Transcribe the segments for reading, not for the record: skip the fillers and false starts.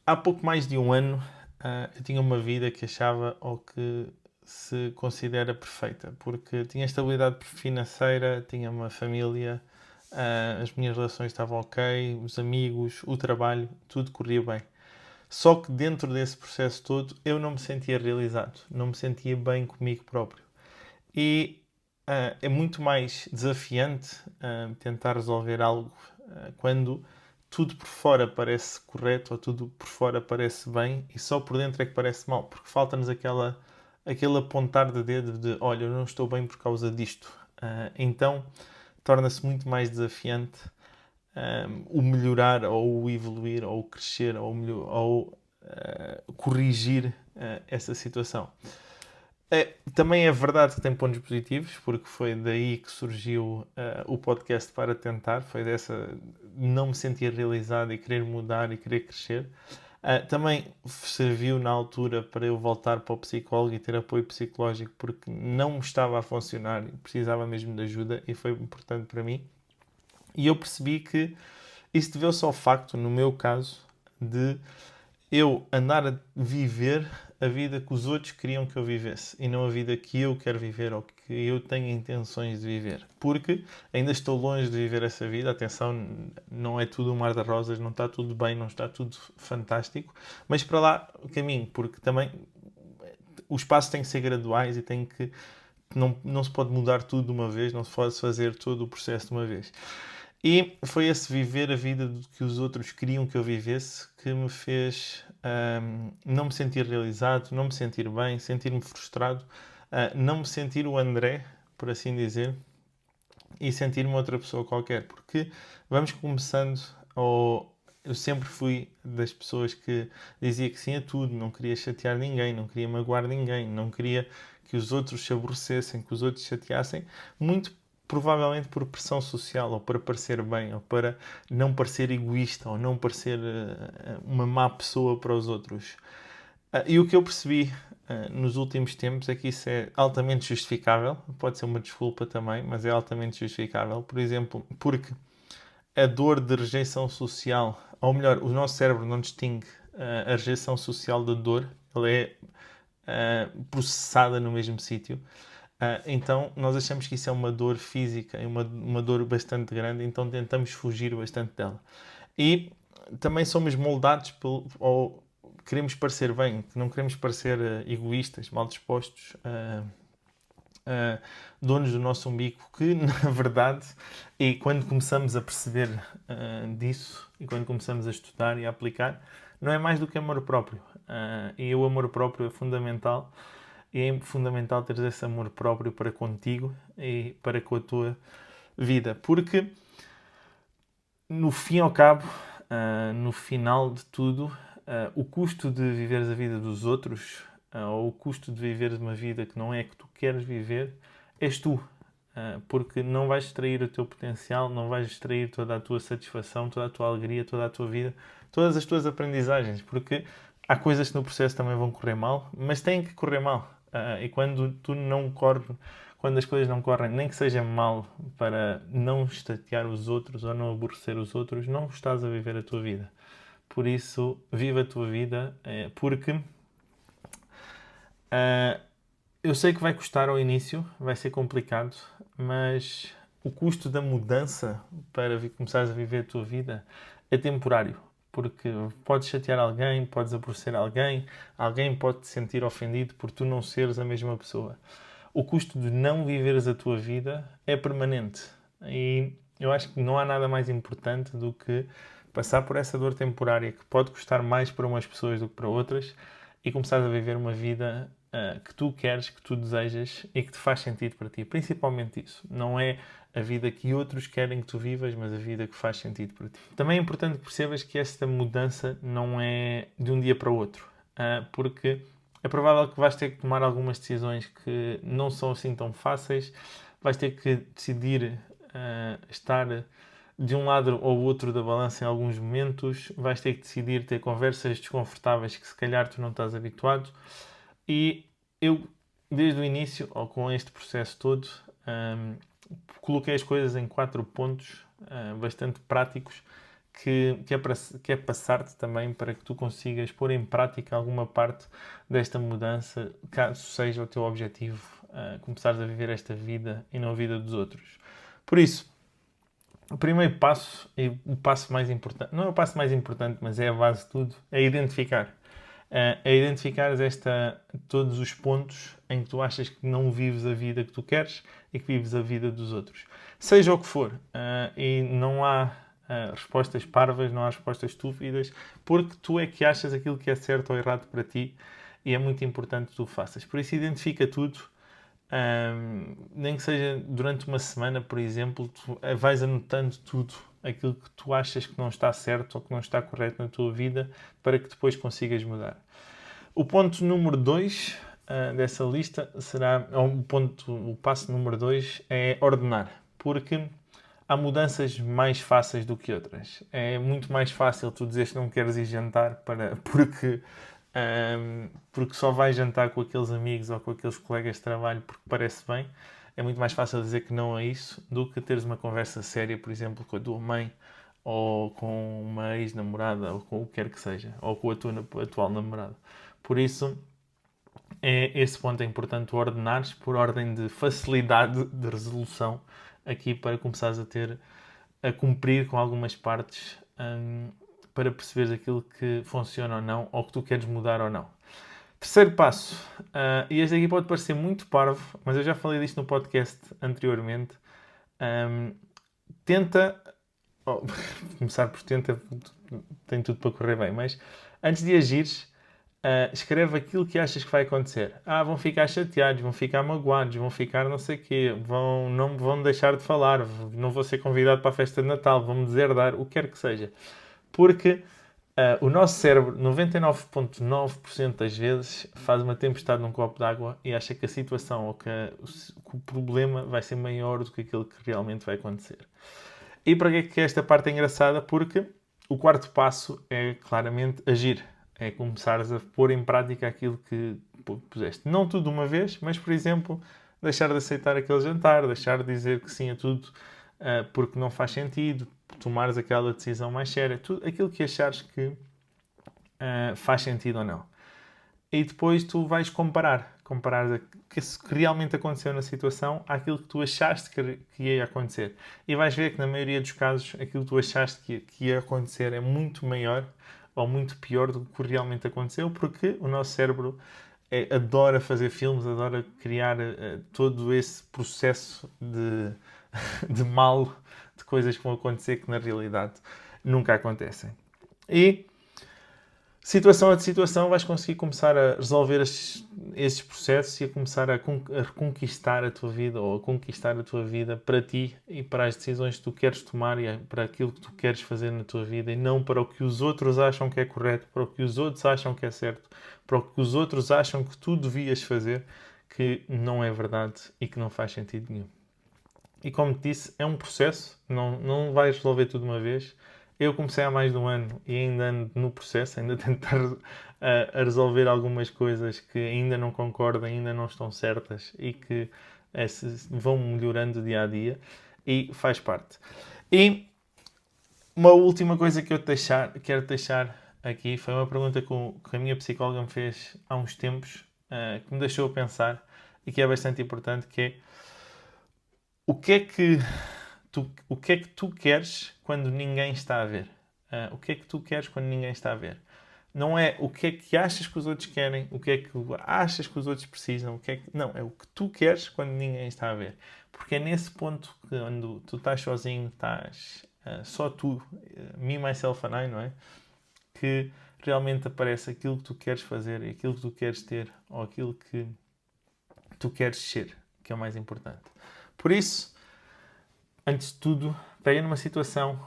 Há pouco mais de um ano, eu tinha uma vida que achava ou que se considera perfeita, porque tinha estabilidade financeira, tinha uma família, as minhas relações estavam ok, os amigos, o trabalho, tudo corria bem. Só que dentro desse processo todo eu não me sentia realizado, não me sentia bem comigo próprio. E é muito mais desafiante tentar resolver algo quando tudo por fora parece correto ou tudo por fora parece bem e só por dentro é que parece mal, porque falta-nos aquele apontar de dedo de olha, eu não estou bem por causa disto. Então torna-se muito mais desafiante o melhorar ou o evoluir ou o crescer ou corrigir essa situação. Também é verdade que tem pontos positivos, porque foi daí que surgiu o podcast para tentar, foi dessa não me sentir realizado e querer mudar e querer crescer. Também serviu na altura para eu voltar para o psicólogo e ter apoio psicológico, porque não me estava a funcionar e precisava mesmo de ajuda e foi importante para mim. E eu percebi que isso deveu-se ao facto, no meu caso, de eu andar a viver a vida que os outros queriam que eu vivesse e não a vida que eu quero viver ou que eu tenho intenções de viver. Porque ainda estou longe de viver essa vida. Atenção, não é tudo um mar de rosas, não está tudo bem, não está tudo fantástico, mas para lá o caminho, porque também os passos têm que ser graduais e tem que não se pode mudar tudo de uma vez, não se pode fazer todo o processo de uma vez. E foi esse viver a vida que os outros queriam que eu vivesse que me fez não me sentir realizado, não me sentir bem, sentir-me frustrado, não me sentir o André, por assim dizer, e sentir-me outra pessoa qualquer. Porque vamos começando, ou eu sempre fui das pessoas que dizia que sim a tudo, não queria chatear ninguém, não queria magoar ninguém, não queria que os outros se aborrecessem, que os outros chateassem, muito provavelmente por pressão social, ou para parecer bem, ou para não parecer egoísta, ou não parecer uma má pessoa para os outros. E o que eu percebi nos últimos tempos é que isso é altamente justificável, pode ser uma desculpa também, mas é altamente justificável. Por exemplo, porque a dor de rejeição social, ou melhor, o nosso cérebro não distingue a rejeição social da dor, ela é processada no mesmo sítio. Então nós achamos que isso é uma dor física, é uma dor bastante grande, então tentamos fugir bastante dela. E também somos moldados ou queremos parecer bem, não queremos parecer egoístas, mal dispostos, donos do nosso umbigo, que na verdade, e quando começamos a perceber disso, e quando começamos a estudar e a aplicar, não é mais do que amor próprio. E o amor próprio é fundamental, e é fundamental ter esse amor próprio para contigo e para com a tua vida, porque no fim ao cabo, no final de tudo, o custo de viveres a vida dos outros, ou o custo de viveres uma vida que não é a que tu queres viver, és tu. Porque não vais extrair o teu potencial, não vais extrair toda a tua satisfação, toda a tua alegria, toda a tua vida, todas as tuas aprendizagens, porque há coisas que no processo também vão correr mal, mas têm que correr mal. E quando tu não corres, quando as coisas não correm, nem que seja mal para não estatear os outros ou não aborrecer os outros, não estás a viver a tua vida. Por isso, viva a tua vida, porque eu sei que vai custar ao início, vai ser complicado, mas o custo da mudança para começares a viver a tua vida é temporário. Porque podes chatear alguém, podes aborrecer alguém, alguém pode te sentir ofendido por tu não seres a mesma pessoa. O custo de não viveres a tua vida é permanente. E eu acho que não há nada mais importante do que passar por essa dor temporária que pode custar mais para umas pessoas do que para outras e começares a viver uma vida que tu queres, que tu desejas e que te faz sentido para ti. Principalmente isso. Não é a vida que outros querem que tu vivas, mas a vida que faz sentido para ti. Também é importante que percebas que esta mudança não é de um dia para o outro. Porque é provável que vais ter que tomar algumas decisões que não são assim tão fáceis. Vais ter que decidir estar de um lado ou outro da balança em alguns momentos. Vais ter que decidir ter conversas desconfortáveis que se calhar tu não estás habituado. E eu, desde o início, ou com este processo todo, coloquei as coisas em 4 pontos bastante práticos que é passar-te também para que tu consigas pôr em prática alguma parte desta mudança, caso seja o teu objetivo, começares a viver esta vida e não a vida dos outros. Por isso, o primeiro passo, e o passo mais importante, não é o passo mais importante, mas é a base de tudo, é identificar. É identificares todos os pontos em que tu achas que não vives a vida que tu queres e que vives a vida dos outros. Seja o que for. E não há respostas parvas, não há respostas estúpidas, porque tu é que achas aquilo que é certo ou errado para ti e é muito importante que tu o faças. Por isso, identifica tudo. Nem que seja durante uma semana, por exemplo, tu vais anotando tudo aquilo que tu achas que não está certo ou que não está correto na tua vida para que depois consigas mudar. O ponto número 2 dessa lista será, o passo número 2 é ordenar, porque há mudanças mais fáceis do que outras. É muito mais fácil tu dizeres que não queres ir jantar porque só vais jantar com aqueles amigos ou com aqueles colegas de trabalho porque parece bem. É muito mais fácil dizer que não a isso do que teres uma conversa séria, por exemplo, com a tua mãe ou com uma ex-namorada ou com o que quer que seja, ou com a tua atual namorada. Por isso, esse ponto é importante ordenares por ordem de facilidade de resolução aqui para começares a cumprir com algumas partes para perceberes aquilo que funciona ou não, ou que tu queres mudar ou não. Terceiro passo, e este aqui pode parecer muito parvo, mas eu já falei disto no podcast anteriormente. Tenta, começar por tenta, tem tudo para correr bem, mas antes de agires, escreve aquilo que achas que vai acontecer. Vão ficar chateados, vão ficar magoados, vão ficar não sei o quê, não vão deixar de falar, não vou ser convidado para a festa de Natal, vão-me deserdar, o que quer que seja. Porque o nosso cérebro, 99,9% das vezes, faz uma tempestade num copo de água e acha que a situação ou que o problema vai ser maior do que aquilo que realmente vai acontecer. E para que esta parte é engraçada? Porque o quarto passo é claramente agir. É começares a pôr em prática aquilo que puseste. Não tudo de uma vez, mas, por exemplo, deixar de aceitar aquele jantar, deixar de dizer que sim a tudo porque não faz sentido, tomares aquela decisão mais séria, tudo aquilo que achares que faz sentido ou não. E depois tu vais comparar o que realmente aconteceu na situação àquilo que tu achaste que ia acontecer. E vais ver que na maioria dos casos aquilo que tu achaste que ia acontecer é muito maior ou muito pior do que realmente aconteceu, porque o nosso cérebro adora fazer filmes, adora criar todo esse processo de mal, de coisas que vão acontecer que na realidade nunca acontecem. E situação a situação vais conseguir começar a resolver esses processos e a começar a reconquistar a tua vida ou a conquistar a tua vida para ti e para as decisões que tu queres tomar e para aquilo que tu queres fazer na tua vida e não para o que os outros acham que é correto, para o que os outros acham que é certo, para o que os outros acham que tu devias fazer, que não é verdade e que não faz sentido nenhum. E como te disse, é um processo, não vais resolver tudo de uma vez. Eu comecei há mais de um ano e ainda ando no processo, ainda a tentar a resolver algumas coisas que ainda não concordo, ainda não estão certas e que vão melhorando dia a dia e faz parte. E uma última coisa que eu quero deixar aqui foi uma pergunta que a minha psicóloga me fez há uns tempos, que me deixou a pensar e que é bastante importante, que é o que é que tu queres quando ninguém está a ver? O que é que tu queres quando ninguém está a ver? Não é o que é que achas que os outros querem, o que é que achas que os outros precisam, não, é o que tu queres quando ninguém está a ver. Porque é nesse ponto que quando tu estás sozinho, estás só tu, me, myself and I, não é? Que realmente aparece aquilo que tu queres fazer, aquilo que tu queres ter, ou aquilo que tu queres ser, que é o mais importante. Por isso, antes de tudo, pega numa situação,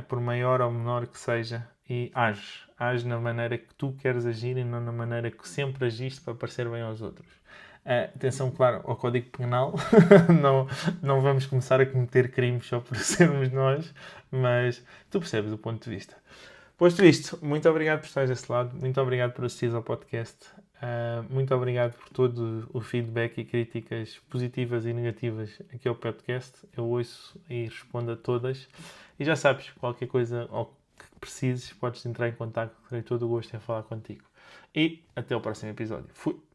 por maior ou menor que seja, e age. Age na maneira que tu queres agir e não na maneira que sempre agiste para parecer bem aos outros. Atenção, claro, ao Código Penal. não vamos começar a cometer crimes só por sermos nós, mas tu percebes o ponto de vista. Posto isto, muito obrigado por estares desse lado, muito obrigado por assistir ao podcast, muito obrigado por todo o feedback e críticas positivas e negativas aqui ao podcast. Eu ouço e respondo a todas. E já sabes, qualquer coisa, ou precises, podes entrar em contato, terei todo o gosto em falar contigo. E até o próximo episódio. Fui!